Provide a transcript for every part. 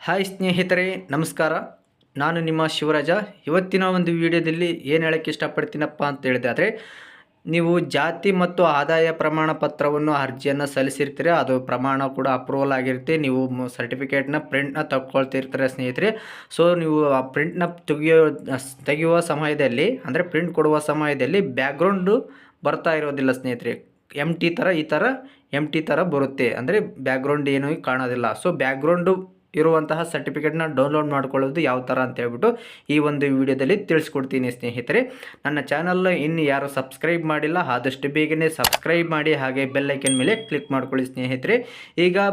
Hi ಸ್ನೇಹಿತರೆ, ನಮಸ್ಕಾರ. ನಾನು ನಿಮ್ಮ ಶಿವರಾಜ. ಇವತ್ತಿನ ಒಂದು ವಿಡಿಯೋದಲ್ಲಿ ಏನು ಹೇಳೋಕ್ಕೆ ಇಷ್ಟಪಡ್ತೀನಪ್ಪ ಅಂತ ಹೇಳಿದಾದರೆ, ನೀವು ಜಾತಿ ಮತ್ತು ಆದಾಯ ಪ್ರಮಾಣ ಪತ್ರವನ್ನು ಅರ್ಜಿಯನ್ನು ಸಲ್ಲಿಸಿರ್ತೀರಿ. ಅದು ಪ್ರಮಾಣ ಕೂಡ ಅಪ್ರೂವಲ್ ಆಗಿರುತ್ತೆ. ನೀವು ಸರ್ಟಿಫಿಕೇಟ್ನ ಪ್ರಿಂಟ್ನ ತಗೊಳ್ತಿರ್ತಾರೆ ಸ್ನೇಹಿತರೆ. ಸೊ ನೀವು ಆ ಪ್ರಿಂಟ್ನ ತೆಗೆಯುವ ಸಮಯದಲ್ಲಿ, ಅಂದರೆ ಪ್ರಿಂಟ್ ಕೊಡುವ ಸಮಯದಲ್ಲಿ ಬ್ಯಾಕ್ಗ್ರೌಂಡು ಬರ್ತಾ ಇರೋದಿಲ್ಲ ಸ್ನೇಹಿತರೆ. ಎಮ್ ಟಿ ಥರ ಬರುತ್ತೆ, ಅಂದರೆ ಬ್ಯಾಕ್ಗ್ರೌಂಡ್ ಏನೂ ಕಾಣೋದಿಲ್ಲ. ಸೊ ಬ್ಯಾಕ್ಗ್ರೌಂಡು ಇರುವಂತಹ ಸರ್ಟಿಫಿಕೇಟ್ನ ಡೌನ್ಲೋಡ್ ಮಾಡ್ಕೊಳ್ಳೋದು ಯಾವ ಥರ ಅಂತ ಹೇಳ್ಬಿಟ್ಟು ಈ ಒಂದು ವಿಡಿಯೋದಲ್ಲಿ ತಿಳಿಸ್ಕೊಡ್ತೀನಿ ಸ್ನೇಹಿತರೆ. ನನ್ನ ಚಾನಲ್ನ ಇನ್ನು ಯಾರು ಸಬ್ಸ್ಕ್ರೈಬ್ ಮಾಡಿಲ್ಲ, ಆದಷ್ಟು ಬೇಗನೆ ಸಬ್ಸ್ಕ್ರೈಬ್ ಮಾಡಿ, ಹಾಗೆ ಬೆಲ್ ಐಕನ್ ಮೇಲೆ ಕ್ಲಿಕ್ ಮಾಡ್ಕೊಳ್ಳಿ ಸ್ನೇಹಿತರೆ. ಈಗ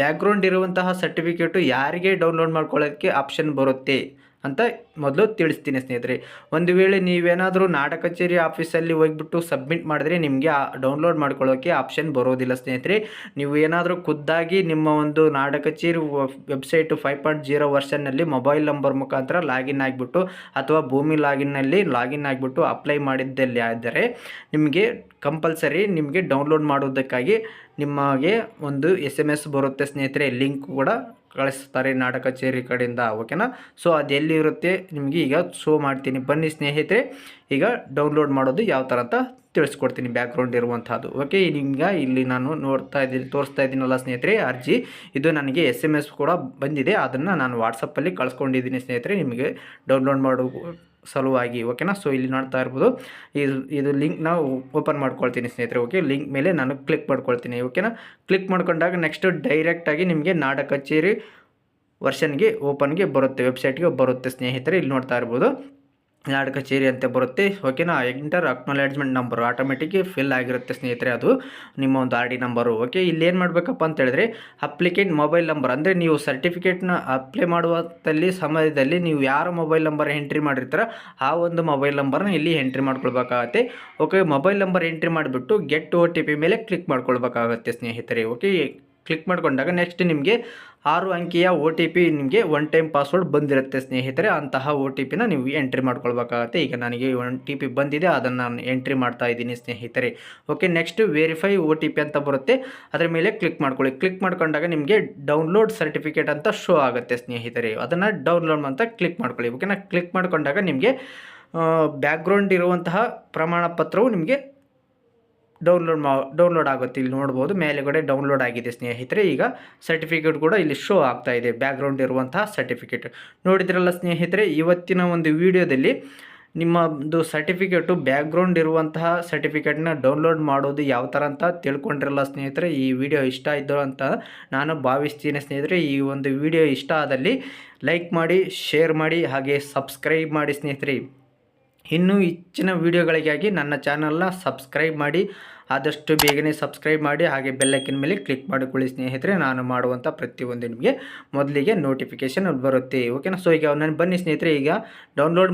ಬ್ಯಾಕ್ಗ್ರೌಂಡ್ ಇರುವಂತಹ ಸರ್ಟಿಫಿಕೇಟು ಯಾರಿಗೆ ಡೌನ್ಲೋಡ್ ಮಾಡ್ಕೊಳ್ಳೋದಕ್ಕೆ ಆಪ್ಷನ್ ಬರುತ್ತೆ ಅಂತ ಮೊದಲು ತಿಳಿಸ್ತೀನಿ ಸ್ನೇಹಿತರೆ. ಒಂದು ವೇಳೆ ನೀವೇನಾದರೂ ನಾಡ ಕಚೇರಿ ಆಫೀಸಲ್ಲಿ ಹೋಗಿಬಿಟ್ಟು ಸಬ್ಮಿಟ್ ಮಾಡಿದ್ರೆ ನಿಮಗೆ ಡೌನ್ಲೋಡ್ ಮಾಡ್ಕೊಳ್ಳೋಕ್ಕೆ ಆಪ್ಷನ್ ಬರೋದಿಲ್ಲ ಸ್ನೇಹಿತರೆ. ನೀವು ಏನಾದರೂ ಖುದ್ದಾಗಿ ನಿಮ್ಮ ಒಂದು ನಾಡ ಕಚೇರಿ ವೆಬ್ಸೈಟು 5.0 ವರ್ಷನ್ನಲ್ಲಿ ಮೊಬೈಲ್ ನಂಬರ್ ಮುಖಾಂತರ ಲಾಗಿನ್ ಆಗಿಬಿಟ್ಟು ಅಥವಾ ಭೂಮಿ ಲಾಗಿನ್ ಆಗಿಬಿಟ್ಟು ಅಪ್ಲೈ ಮಾಡಿದ್ದಲ್ಲಿ ಆದರೆ ನಿಮಗೆ ಕಂಪಲ್ಸರಿ ನಿಮಗೆ ಡೌನ್ಲೋಡ್ ಮಾಡೋದಕ್ಕಾಗಿ ನಿಮಗೆ ಒಂದು SMS ಬರುತ್ತೆ ಸ್ನೇಹಿತರೆ. ಲಿಂಕ್ ಕೂಡ ಕಳಿಸ್ತಾರೆ ನಾಡ ಕಚೇರಿ ಕಡೆಯಿಂದ, ಓಕೆನಾ. ಸೊ ಅದು ಎಲ್ಲಿರುತ್ತೆ ನಿಮಗೆ ಈಗ ಶೋ ಮಾಡ್ತೀನಿ, ಬನ್ನಿ ಸ್ನೇಹಿತರೆ. ಈಗ ಡೌನ್ಲೋಡ್ ಮಾಡೋದು ಯಾವ ಥರ ಅಂತ ತಿಳಿಸ್ಕೊಡ್ತೀನಿ, ಬ್ಯಾಕ್ಗ್ರೌಂಡ್ ಇರುವಂಥದ್ದು. ಓಕೆ, ನಿಮ್ಗೆ ಇಲ್ಲಿ ನಾನು ತೋರಿಸ್ತಾ ಇದ್ದೀನಲ್ಲ ಸ್ನೇಹಿತರೆ ಅರ್ಜಿ, ಇದು ನನಗೆ SMS ಕೂಡ ಬಂದಿದೆ. ಅದನ್ನು ನಾನು ವಾಟ್ಸಪ್ಪಲ್ಲಿ ಕಳಿಸ್ಕೊಂಡಿದ್ದೀನಿ ಸ್ನೇಹಿತರೆ, ನಿಮಗೆ ಡೌನ್ಲೋಡ್ ಮಾಡೋ ಸಲುವಾಗಿ, ಓಕೆನಾ. ಸೊ ಇಲ್ಲಿ ನೋಡ್ತಾ ಇರ್ಬೋದು, ಇದು ಲಿಂಕ್ನ ಓಪನ್ ಮಾಡ್ಕೊಳ್ತೀನಿ ಸ್ನೇಹಿತರೆ. ಓಕೆ, ಲಿಂಕ್ ಮೇಲೆ ನಾನು ಕ್ಲಿಕ್ ಮಾಡ್ಕೊಳ್ತೀನಿ, ಓಕೆನಾ. ಕ್ಲಿಕ್ ಮಾಡ್ಕೊಂಡಾಗ ನೆಕ್ಸ್ಟು ಡೈರೆಕ್ಟಾಗಿ ನಿಮಗೆ ನಾಡ ಕಚೇರಿ ವರ್ಷನ್ಗೆ ಓಪನ್ಗೆ ಬರುತ್ತೆ, ವೆಬ್ಸೈಟ್ಗೆ ಬರುತ್ತೆ ಸ್ನೇಹಿತರೆ. ಇಲ್ಲಿ ನೋಡ್ತಾ ಇರ್ಬೋದು ನಾಡ ಕಚೇರಿ ಅಂತ ಬರುತ್ತೆ, ಓಕೆನಾ. Enter acknowledgement number automatic fill ಆಗಿರುತ್ತೆ ಸ್ನೇಹಿತರೆ, ಅದು ನಿಮ್ಮ ಒಂದು RD ನಂಬರು. ಓಕೆ, ಇಲ್ಲಿ ಏನು ಮಾಡಬೇಕಪ್ಪ ಅಂತ ಹೇಳಿದ್ರೆ ಅಪ್ಲಿಕೆಂಟ್ ಮೊಬೈಲ್ ನಂಬರ್, ಅಂದರೆ ನೀವು ಸರ್ಟಿಫಿಕೇಟ್ನ ಅಪ್ಲೈ ಮಾಡುವ ಸಮಯದಲ್ಲಿ ನೀವು ಯಾರ ಮೊಬೈಲ್ ನಂಬರ್ ಎಂಟ್ರಿ ಮಾಡಿರ್ತಾರೋ ಆ ಒಂದು ಮೊಬೈಲ್ ನಂಬರ್ನ ಇಲ್ಲಿ ಎಂಟ್ರಿ ಮಾಡ್ಕೊಳ್ಬೇಕಾಗತ್ತೆ. ಓಕೆ, ಮೊಬೈಲ್ ನಂಬರ್ ಎಂಟ್ರಿ ಮಾಡಿಬಿಟ್ಟು ಗೆಟ್ OTP ಮೇಲೆ ಕ್ಲಿಕ್ ಮಾಡ್ಕೊಳ್ಬೇಕಾಗತ್ತೆ ಸ್ನೇಹಿತರೆ. ಓಕೆ, ಕ್ಲಿಕ್ ಮಾಡಿಕೊಂಡಾಗ ನೆಕ್ಸ್ಟ್ ನಿಮಗೆ 6 ಅಂಕಿಯ OTP, ನಿಮಗೆ ಒನ್ ಟೈಮ್ ಪಾಸ್ವರ್ಡ್ ಬಂದಿರುತ್ತೆ ಸ್ನೇಹಿತರೆ. ಅಂತಹ OTPನ ನೀವು ಎಂಟ್ರಿ ಮಾಡ್ಕೊಳ್ಬೇಕಾಗತ್ತೆ. ಈಗ ನನಗೆ OTP ಬಂದಿದೆ, ಅದನ್ನು ನಾನು ಎಂಟ್ರಿ ಮಾಡ್ತಾ ಇದ್ದೀನಿ ಸ್ನೇಹಿತರೆ. ಓಕೆ, ನೆಕ್ಸ್ಟ್ ವೆರಿಫೈ OTP ಅಂತ ಬರುತ್ತೆ, ಅದರ ಮೇಲೆ ಕ್ಲಿಕ್ ಮಾಡ್ಕೊಳ್ಳಿ. ಕ್ಲಿಕ್ ಮಾಡ್ಕೊಂಡಾಗ ನಿಮಗೆ ಡೌನ್ಲೋಡ್ ಸರ್ಟಿಫಿಕೇಟ್ ಅಂತ ಶೋ ಆಗುತ್ತೆ ಸ್ನೇಹಿತರೆ. ಅದನ್ನು ಡೌನ್ಲೋಡ್ ಅಂತ ಕ್ಲಿಕ್ ಮಾಡ್ಕೊಳ್ಳಿ, ಓಕೆನಾ. ಕ್ಲಿಕ್ ಮಾಡ್ಕೊಂಡಾಗ ನಿಮಗೆ ಬ್ಯಾಕ್ಗ್ರೌಂಡ್ ಇರುವಂತಹ ಪ್ರಮಾಣ ಪತ್ರವು ನಿಮಗೆ ಡೌನ್ಲೋಡ್ ಆಗುತ್ತೆ. ಇಲ್ಲಿ ನೋಡ್ಬೋದು ಮೇಲುಗಡೆ ಡೌನ್ಲೋಡ್ ಆಗಿದೆ ಸ್ನೇಹಿತರೆ. ಈಗ ಸರ್ಟಿಫಿಕೇಟ್ ಕೂಡ ಇಲ್ಲಿ ಶೋ ಆಗ್ತಾ ಇದೆ, ಬ್ಯಾಕ್ಗ್ರೌಂಡ್ ಇರುವಂತಹ ಸರ್ಟಿಫಿಕೇಟ್. ನೋಡಿದ್ರಲ್ಲ ಸ್ನೇಹಿತರೆ, ಇವತ್ತಿನ ಒಂದು ವಿಡಿಯೋದಲ್ಲಿ ನಿಮ್ಮದು ಸರ್ಟಿಫಿಕೇಟು ಬ್ಯಾಕ್ಗ್ರೌಂಡ್ ಇರುವಂತಹ ಸರ್ಟಿಫಿಕೇಟ್ನ ಡೌನ್ಲೋಡ್ ಮಾಡೋದು ಯಾವ ಥರ ಅಂತ ತಿಳ್ಕೊಂಡಿರಲ್ಲ ಸ್ನೇಹಿತರೆ. ಈ ವಿಡಿಯೋ ಇಷ್ಟ ಆಯಿತು ಅಂತ ನಾನು ಭಾವಿಸ್ತೀನಿ ಸ್ನೇಹಿತರೆ. ಈ ಒಂದು ವಿಡಿಯೋ ಇಷ್ಟ ಆದಲ್ಲಿ ಲೈಕ್ ಮಾಡಿ, ಶೇರ್ ಮಾಡಿ, ಹಾಗೆ ಸಬ್ಸ್ಕ್ರೈಬ್ ಮಾಡಿ ಸ್ನೇಹಿತರೆ. ಇನ್ನೂ ಹೆಚ್ಚಿನ ವಿಡಿಯೋಗಳಿಗಾಗಿ ನನ್ನ ಚಾನಲ್ನ ಸಬ್ಸ್ಕ್ರೈಬ್ ಮಾಡಿ, ಆದಷ್ಟು ಬೇಗನೆ ಸಬ್ಸ್ಕ್ರೈಬ್ ಮಾಡಿ, ಹಾಗೆ ಬೆಲ್ಲೈಕನ್ ಮೇಲೆ ಕ್ಲಿಕ್ ಮಾಡಿಕೊಳ್ಳಿ ಸ್ನೇಹಿತರೆ. ನಾನು ಮಾಡುವಂಥ ಪ್ರತಿಯೊಂದು ನಿಮಗೆ ಮೊದಲಿಗೆ ನೋಟಿಫಿಕೇಷನ್ ಬರುತ್ತೆ, ಓಕೆನಾ. ಸೊ ಈಗ ನಾನು ಬನ್ನಿ ಸ್ನೇಹಿತರೆ, ಈಗ ಡೌನ್ಲೋಡ್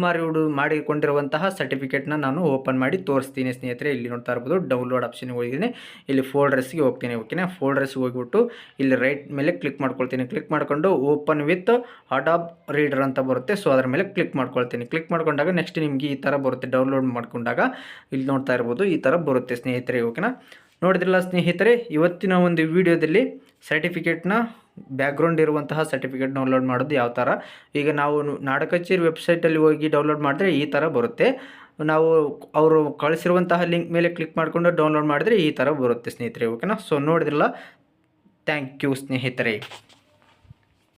ಮಾಡಿಕೊಂಡಿರುವಂತಹ ಸರ್ಟಿಫಿಕೇಟ್ನ ನಾನು ಓಪನ್ ಮಾಡಿ ತೋರಿಸ್ತೀನಿ ಸ್ನೇಹಿತರೆ. ಇಲ್ಲಿ ನೋಡ್ತಾ ಇರ್ಬೋದು ಡೌನ್ಲೋಡ್ ಆಪ್ಷನ್ಗೆ ಹೋಗಿದ್ದೀನಿ, ಇಲ್ಲಿ ಫೋಲ್ಡರ್ಸ್ಗೆ ಹೋಗ್ತೀನಿ, ಓಕೆನಾ. ಫೋಲ್ಡರ್ಸ್ಗೆ ಹೋಗಿಬಿಟ್ಟು ಇಲ್ಲಿ ರೈಟ್ ಮೇಲೆ ಕ್ಲಿಕ್ ಮಾಡ್ಕೊಳ್ತೀನಿ. ಕ್ಲಿಕ್ ಮಾಡಿಕೊಂಡು ಓಪನ್ ವಿತ್ ಅಡಾಬ್ ರೀಡರ್ ಅಂತ ಬರುತ್ತೆ, ಸೊ ಅದರ ಮೇಲೆ ಕ್ಲಿಕ್ ಮಾಡ್ಕೊಳ್ತೀನಿ. ಕ್ಲಿಕ್ ಮಾಡ್ಕೊಂಡಾಗ ನೆಕ್ಸ್ಟ್ ನಿಮಗೆ ಈ ಥರ ಬರುತ್ತೆ. ಡೌನ್ಲೋಡ್ ಮಾಡ್ಕೊಂಡಾಗ ಇಲ್ಲಿ ನೋಡ್ತಾ ಇರ್ಬೋದು ಈ ಥರ ಬರುತ್ತೆ ಸ್ನೇಹಿತರೆ, ಓಕೆನಾ. ನೋಡಿದ್ರಲ್ಲ ಸ್ನೇಹಿತರೆ, ಇವತ್ತಿನ ಒಂದು ವಿಡಿಯೋದಲ್ಲಿ ಸರ್ಟಿಫಿಕೇಟ್ನ ಬ್ಯಾಕ್ಗ್ರೌಂಡ್ ಇರುವಂತಹ ಸರ್ಟಿಫಿಕೇಟ್ ಡೌನ್ಲೋಡ್ ಮಾಡೋದು ಯಾವ ಥರ. ಈಗ ನಾವು ನಾಡ ಕಚೇರಿ ವೆಬ್ಸೈಟಲ್ಲಿ ಹೋಗಿ ಡೌನ್ಲೋಡ್ ಮಾಡಿದ್ರೆ ಈ ಥರ ಬರುತ್ತೆ. ನಾವು ಅವರು ಕಳಿಸಿರುವಂತಹ ಲಿಂಕ್ ಮೇಲೆ ಕ್ಲಿಕ್ ಮಾಡಿಕೊಂಡು ಡೌನ್ಲೋಡ್ ಮಾಡಿದ್ರೆ ಈ ಥರ ಬರುತ್ತೆ ಸ್ನೇಹಿತರೆ, ಓಕೆನಾ. ಸೊ ನೋಡಿದ್ರಲ್ಲ, ಥ್ಯಾಂಕ್ ಯು ಸ್ನೇಹಿತರೆ.